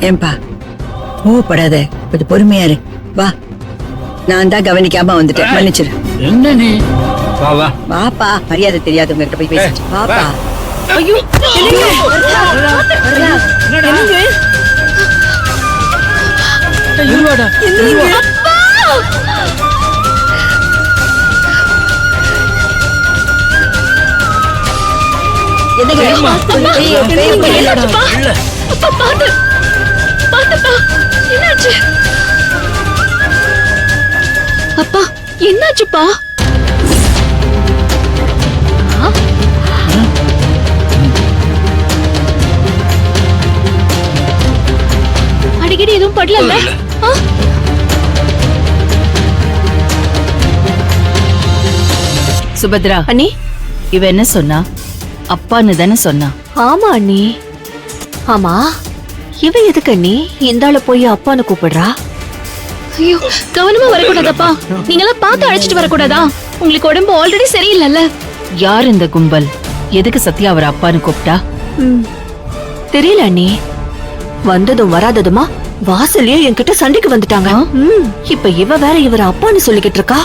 ஏன்பா கோவப்படாத, கொஞ்சம் பொறுமையா இரு. வா, நான் தான் கவனிக்காம வந்துட்டேன், மன்னிச்சிரு. என்ன நீ? வா வா. வாப்பா, மரியாதை தெரியாதவங்க கிட்ட போய் பேசிட்டு வாப்பா. ஐயோ என்னங்க? என்னங்க? இருவாடா. என்னங்க? என்னங்க? என்னாச்சுப்பா? அப்பா பாத்து பாத்துப்பா, என்னாச்சு? அப்பா என்னாச்சுப்பா? அடிக்கடி எதுவும் படல. சுபத்ரா அண்ணி, இவ என்ன சொன்னா? அப்பான்னு தானே சொன்னா? ஆமா அண்ணி. ஆமா, இவ எதுக்கு அண்ணி இந்த ஆளு போய் அப்பான்னு கூப்பிடுறா? ஐயோ, கவனமா வரக்கூடாதப்பா. நீங்களாம் பார்த்து அழைச்சிட்டு வரக்கூடாதா? உங்களுக்கு உடம்பு ஆல்ரெடி சரியில்லைல்ல. யார் இந்த கும்பல்? எதுக்கு சத்யா அவர் அப்பான்னு கூப்பிட்டா? தெரியல அண்ணி. வந்ததும் வராததுமா வாசல்லயே என்கிட்ட சண்டைக்கு வந்துட்டாங்க. இப்ப இவ வேற இவர அப்பான்னு சொல்லிக்கிட்டு இருக்கா.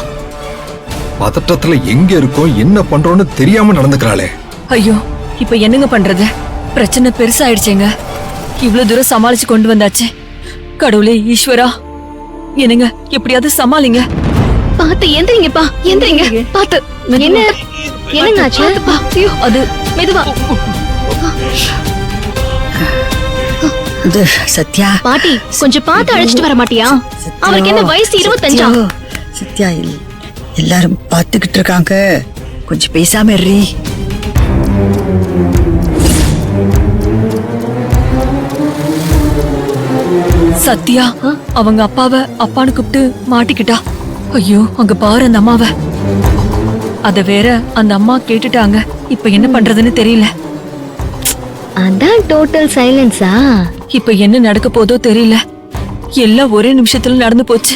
பதட்டத்துல எங்க இருக்கோம் என்ன பண்றோம்னு தெரியாம நடந்துக்கிறாளே. ஐயோ, இப்ப என்னங்க பண்றது? பிரச்சனை பெருசாயிடுச்சேங்க. இவ்வளவு தூரம் சமாளிச்சு கொண்டு வந்தாச்சு. கடவுளே ஈஸ்வரா, என்னங்க எப்படியாவது சமாளிங்க. பாத்து எந்திரிங்கப்பா, எந்திரிங்க. பாத்து. என்ன என்னங்க ஆச்சு? ஐயோ, அது மெதுவா. இது சத்யா. பாட்டி கொஞ்சம் பார்த்து அழைச்சிட்டு வர மாட்டியா? அவருக்கு என்ன வயசு 25? சத்யா, எல்லாரும் பாத்துக்கிட்டு இருக்காங்க, கொஞ்சம் பேசாம இருறி. சத்யா அவங்க அப்பாவை அப்பான்னு கூப்பிட்டு மாட்டிக்கிட்டா. ஐயோ, அங்க பாரு அந்த அம்மாவை. அத வேற அந்த அம்மா கேட்டுட்டாங்க. இப்ப என்ன பண்றதுன்னு தெரியல. அதான் டோட்டல் சைலன்ஸா? இப்ப என்ன நடக்க போதோ தெரியல. எல்லாம் ஒரே நிமிஷத்துல நடந்து போச்சு.